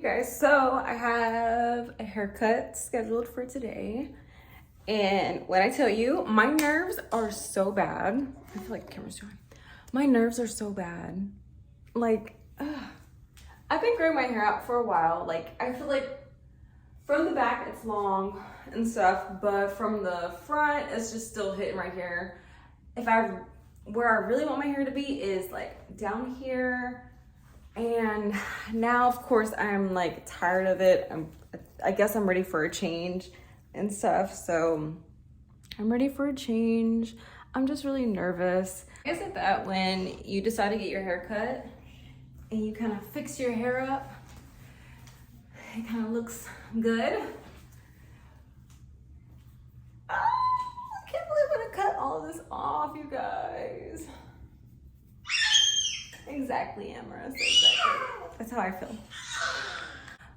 Hey guys, so I have a haircut scheduled for today, and when I tell you, my nerves are so bad. I feel like the camera's doing. My nerves are so bad. Like, I've been growing my hair out for a while. Like, I feel like from the back it's long and stuff, but from the front it's just still hitting right here. Where I really want my hair to be is like down here. And now, of course, I'm like tired of it. I guess I'm ready for a change and stuff. So I'm ready for a change. I'm just really nervous. I guess that when you decide to get your hair cut and you kind of fix your hair up, it kind of looks good. Oh, I can't believe I'm gonna cut all this off, you guys. Exactly, Amaris, exactly. That's how I feel.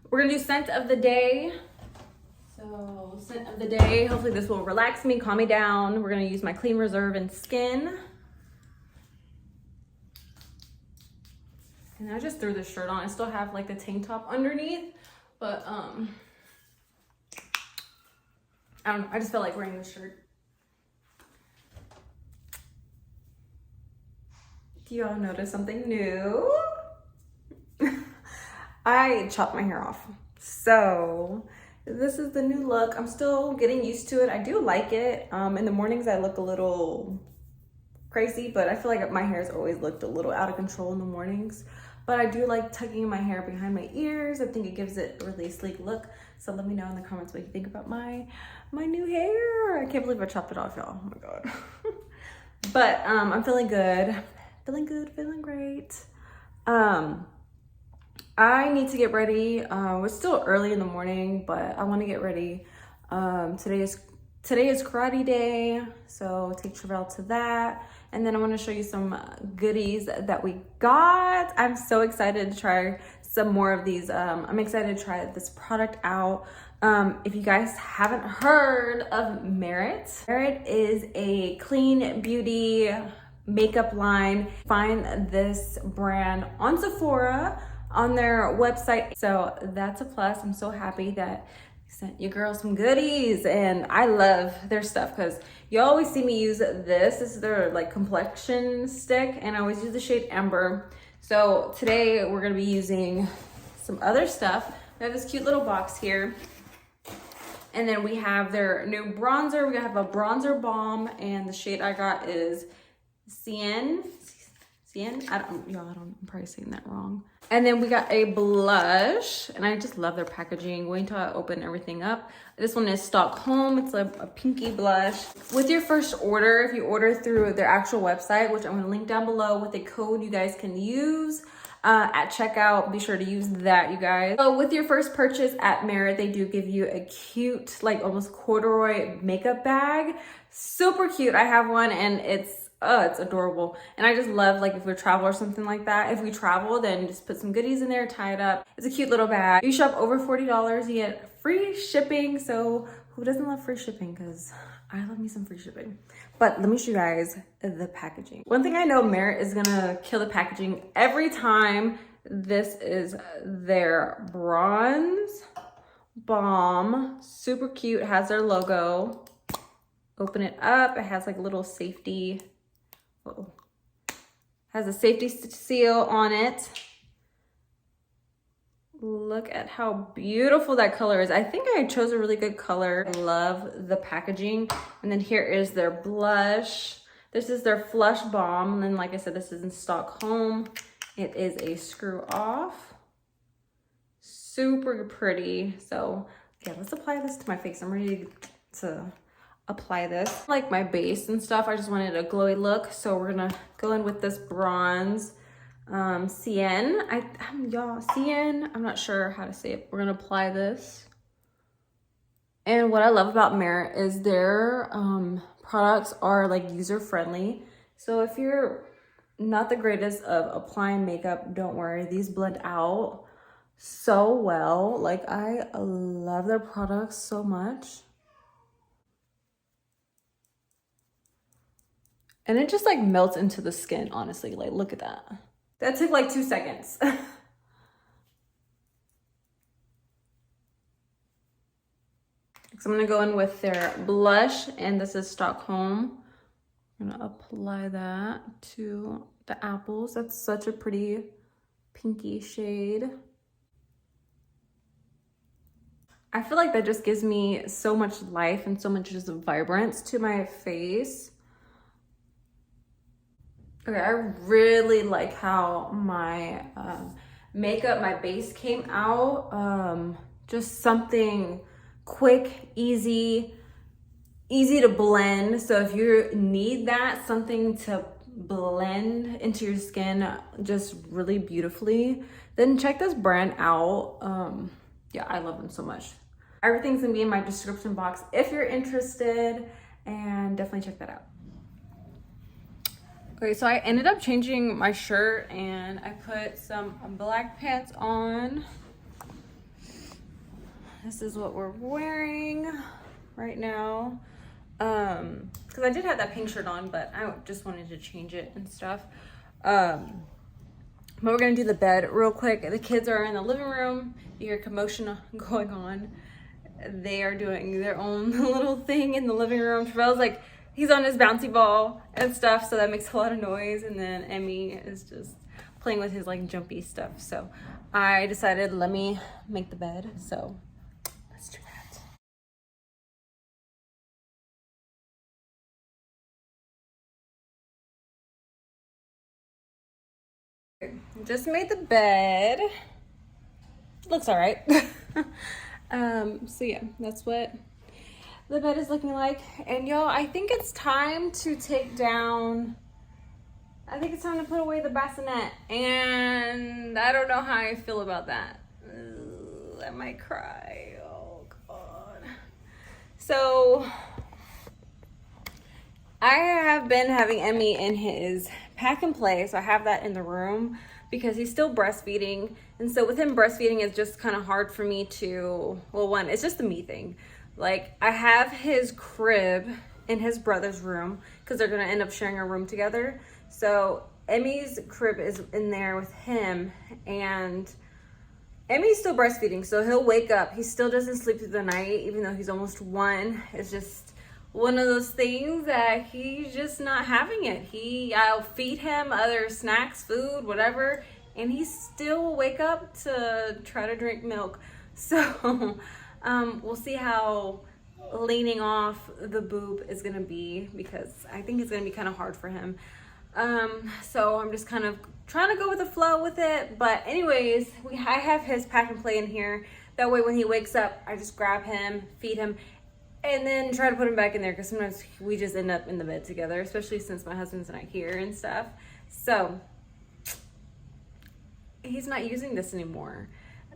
We're gonna do scent of the day. So, scent of the day. Hopefully this will relax me, calm me down. We're gonna use my Clean Reserve and Skin. And I just threw this shirt on. I still have like the tank top underneath, but I don't know. I just felt like wearing this shirt. Do y'all notice something new? I chopped my hair off. So this is the new look. I'm still getting used to it. I do like it. In the mornings I look a little crazy, but I feel like my hair's always looked a little out of control in the mornings. But I do like tucking my hair behind my ears. I think it gives it a really sleek look. So let me know in the comments what you think about my new hair. I can't believe I chopped it off, y'all. Oh my God. But I'm feeling good. Feeling good, feeling great. I need to get ready. It's still early in the morning, but I want to get ready. Today is karate day, so take Travell to that. And then I want to show you some goodies that we got. I'm so excited to try some more of these. I'm excited to try this product out. If you guys haven't heard of Merit, Merit is a clean beauty makeup line. Find this brand on Sephora, on their website. So that's a plus. I'm so happy that I sent you girls some goodies, and I love their stuff because you always see me use this. This is their like complexion stick, and I always use the shade Amber. So today we're gonna be using some other stuff. We have this cute little box here. And then we have their new bronzer. We're gonna have a bronzer balm, and the shade I got is Cien. I'm probably saying that wrong. And then we got a blush, and I just love their packaging. Wait until I open everything up. This one is Stockholm. It's a pinky blush. With your first order, if you order through their actual website, which I'm gonna link down below with a code you guys can use at checkout, be sure to use that, you guys. So with your first purchase at Merit, they do give you a cute, like almost corduroy makeup bag. Super cute. I have one, and it's adorable. And I just love, like, if we travel or something like that. If we travel, then just put some goodies in there, tie it up. It's a cute little bag. You shop over $40, you get free shipping. So who doesn't love free shipping? Because I love me some free shipping. But let me show you guys the packaging. One thing I know Merit is gonna kill the packaging every time. This is their bronze balm. Super cute, has their logo. Open it up, it has like little safety. Has a safety seal on it. Look at how beautiful that color is. I think I chose a really good color. I love the packaging. And then here is their blush. This is their Flush Balm. And then, like I said, this is in Stockholm. It is a screw off. Super pretty. So yeah, let's apply this to my face. I'm ready to apply this. Like my base and stuff, I just wanted a glowy look. So we're gonna go in with this bronze Cien. Cien, I'm not sure how to say it. We're gonna apply this. And what I love about Merit is their products are like user friendly. So if you're not the greatest of applying makeup, don't worry, these blend out so well. Like, I love their products so much. And it just like melts into the skin, honestly. Like, look at that. That took like 2 seconds. So I'm gonna go in with their blush, and this is Stockholm. I'm gonna apply that to the apples. That's such a pretty pinky shade. I feel like that just gives me so much life and so much just vibrance to my face. Okay, I really like how my makeup, my base came out. Just something quick, easy to blend. So if you need that, something to blend into your skin just really beautifully, then check this brand out. Yeah, I love them so much. Everything's gonna be in my description box if you're interested, and definitely check that out. Okay, so I ended up changing my shirt and I put some black pants on. This is what we're wearing right now. Because I did have that pink shirt on, but I just wanted to change it and stuff. But we're gonna do the bed real quick. The kids are in the living room. You hear commotion going on. They are doing their own little thing in the living room. Trevor's like, he's on his bouncy ball and stuff, so that makes a lot of noise. And then Emmy is just playing with his like jumpy stuff. So I decided, let me make the bed. So let's do that. Just made the bed. Looks all right. So yeah, that's what the bed is looking like. And y'all, I think it's time to take down, I think it's time to put away the bassinet. And I don't know how I feel about that. I might cry. Oh God. So I have been having Emmy in his pack and play. So I have that in the room because he's still breastfeeding. And so with him breastfeeding, it's just kind of hard for me to, well, one, it's just a me thing. Like, I have his crib in his brother's room because they're going to end up sharing a room together. So Emmy's crib is in there with him, and Emmy's still breastfeeding. So he'll wake up. He still doesn't sleep through the night, even though he's almost 1. It's just one of those things that he's just not having it. I'll feed him other snacks, food, whatever, and he still will wake up to try to drink milk. So we'll see how leaning off the boob is gonna be, because I think it's gonna be kind of hard for him. So I'm just kind of trying to go with the flow with it. But anyways, I have his pack and play in here. That way when he wakes up, I just grab him, feed him, and then try to put him back in there, because sometimes we just end up in the bed together, especially since my husband's not here and stuff. So he's not using this anymore.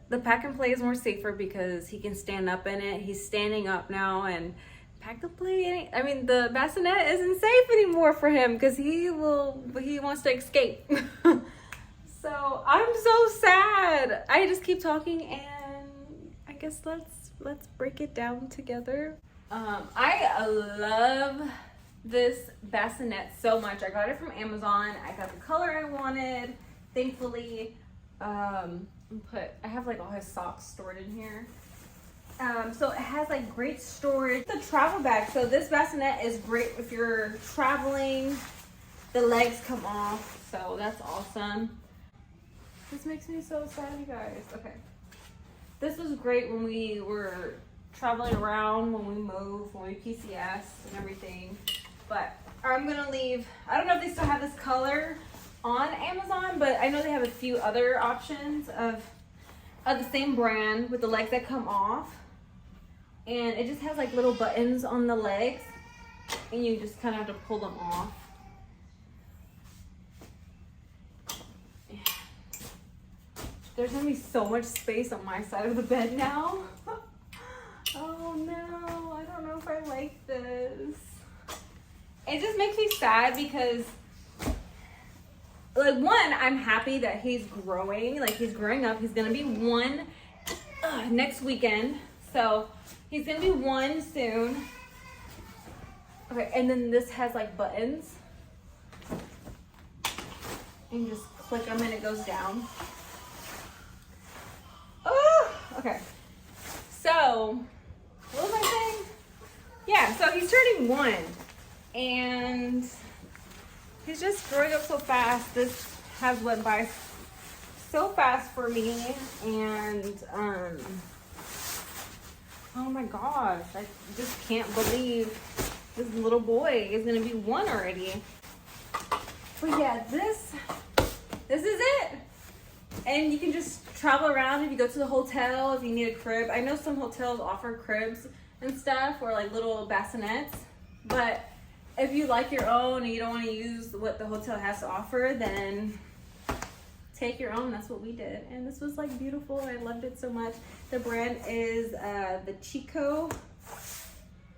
The pack and play is more safer because he can stand up in it. He's standing up now, and pack and play, I mean, the bassinet isn't safe anymore for him because he wants to escape. So I'm so sad. I just keep talking, and I guess let's break it down together. I love this bassinet so much. I got it from Amazon. I got the color I wanted, thankfully. I have like all his socks stored in here. So it has like great storage. The travel bag. So this bassinet is great if you're traveling. The legs come off, so that's awesome. This makes me so sad, you guys. Okay. This was great when we were traveling around, when we moved, when we PCS and everything. But I'm gonna leave, I don't know if they still have this color on Amazon, but I know they have a few other options of the same brand with the legs that come off. And it just has like little buttons on the legs, and you just kind of have to pull them off. There's gonna be so much space on my side of the bed now. Oh no, I don't know if I like this. It just makes me sad because, like, one, I'm happy that he's growing. Like, he's growing up. He's gonna be 1 next weekend. So he's gonna be 1 soon. Okay, and then this has like buttons. And you just click them and it goes down. Oh, okay. So, what was I saying? 1, and he's just growing up so fast. This has went by so fast for me, and oh my gosh, I just can't believe this little boy is gonna be 1 already. But yeah, this is it. And you can just travel around if you go to the hotel, if you need a crib. I know some hotels offer cribs and stuff, or like little bassinets, but if you like your own and you don't want to use what the hotel has to offer, then take your own. That's what we did, and this was like beautiful. I loved it so much. The brand is the Chico.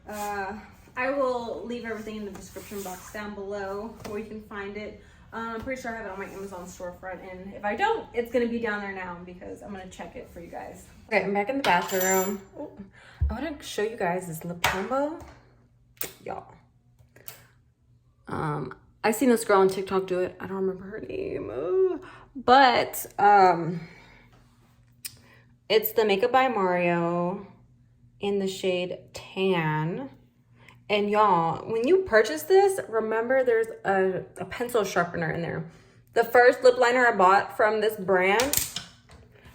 I will leave everything in the description box down below where you can find it. I'm pretty sure I have it on my Amazon storefront, and if I don't, it's gonna be down there now because I'm gonna check it for you guys. Okay, I'm back in the bathroom. Ooh, I want to show you guys this lip combo, y'all. I seen this girl on TikTok do it. I don't remember her name, but it's the Makeup by Mario in the shade Tan. And y'all, when you purchase this, remember there's a pencil sharpener in there. The first lip liner I bought from this brand,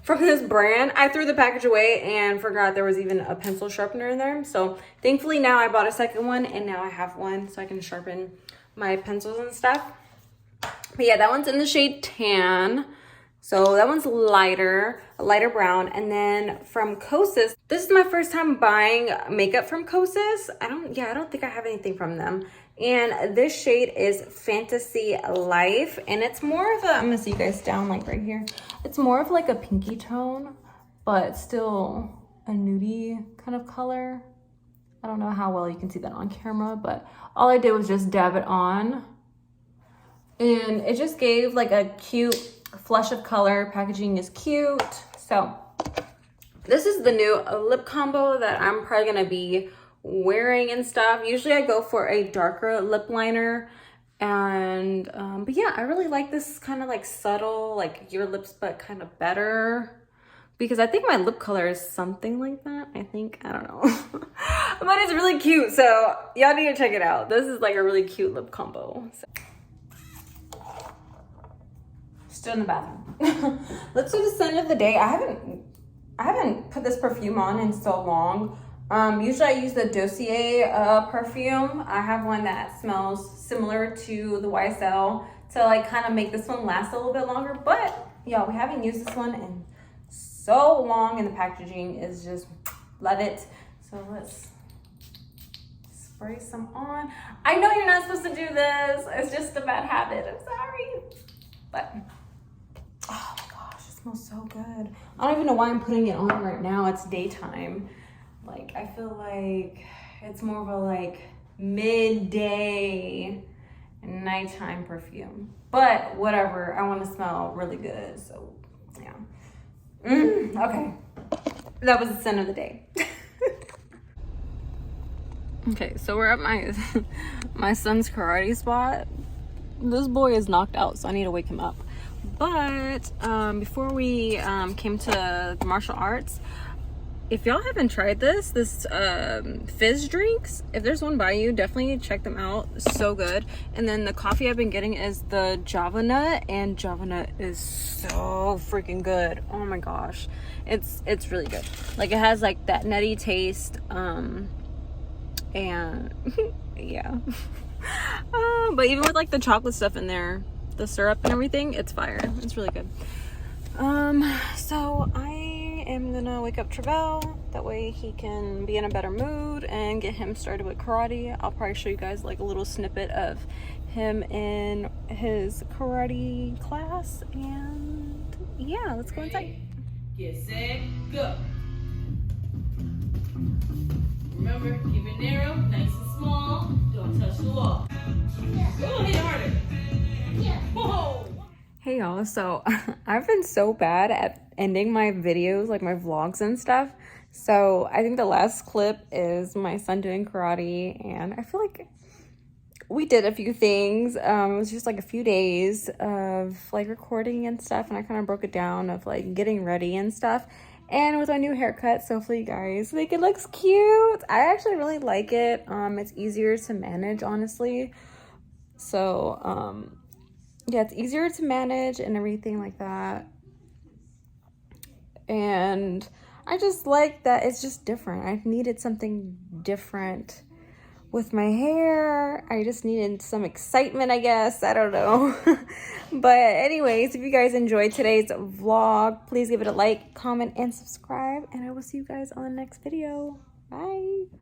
I threw the package away and forgot there was even a pencil sharpener in there. So thankfully now I bought a second one, and now I have one so I can sharpen my pencils and stuff. But yeah, that one's in the shade Tan. So that one's lighter, a lighter brown. And then from Kosas, this is my first time buying makeup from Kosas. I don't think I have anything from them. And this shade is Fantasy Life. And it's more of a, I'm gonna see you guys down like right here. It's more of like a pinky tone, but still a nudie kind of color. I don't know how well you can see that on camera, but all I did was just dab it on. And it just gave like a cute flush of color. Packaging is cute. So this is the new lip combo that I'm probably gonna be wearing and stuff. Usually I go for a darker lip liner, and but yeah, I really like this kind of like subtle, like your lips but kind of better, because I think my lip color is something like that. I don't know. But it's really cute, so y'all need to check it out. This is like a really cute lip combo. So. Still in the bathroom. Let's do the scent of the day. I haven't put this perfume on in so long. Usually I use the Dossier perfume. I have one that smells similar to the YSL to like kind of make this one last a little bit longer. But yeah, we haven't used this one in so long, and the packaging is just, love it. So let's spray some on. I know you're not supposed to do this. It's just a bad habit. I'm sorry. But oh my gosh, it smells so good. I don't even know why I'm putting it on right now. It's daytime. Like, I feel like it's more of a like midday nighttime perfume. But whatever, I want to smell really good. So yeah. Okay. That was the scent of the day. Okay, so we're at my son's karate spot. This boy is knocked out, so I need to wake him up. But before we came to the martial arts, if y'all haven't tried this fizz drinks, if there's one by you, definitely check them out. So good. And then the coffee I've been getting is the Java Nut, and Java Nut is so freaking good. Oh my gosh, it's really good. Like, it has like that nutty taste, and yeah. But even with like the chocolate stuff in there, the syrup and everything, it's fire. It's really good. So I am gonna wake up Travell, that way he can be in a better mood, and get him started with karate. I'll probably show you guys like a little snippet of him in his karate class, and yeah, let's go inside. Get set, go. Remember, keep it narrow, nice and small. Don't touch the wall. Go, hit harder. Yeah. Whoa. Hey y'all, so I've been so bad at ending my videos, like my vlogs and stuff. So I think the last clip is my son doing karate, and I feel like we did a few things. It was just like a few days of like recording and stuff, and I kind of broke it down of like getting ready and stuff. And with my new haircut, so hopefully you guys think it looks cute. I actually really like it. It's easier to manage, honestly. So, yeah, it's easier to manage and everything like that. And I just like that it's just different. I needed something different with my hair. I just needed some excitement, I guess. I don't know. But anyways, if you guys enjoyed today's vlog, please give it a like, comment, and subscribe. And I will see you guys on the next video. Bye.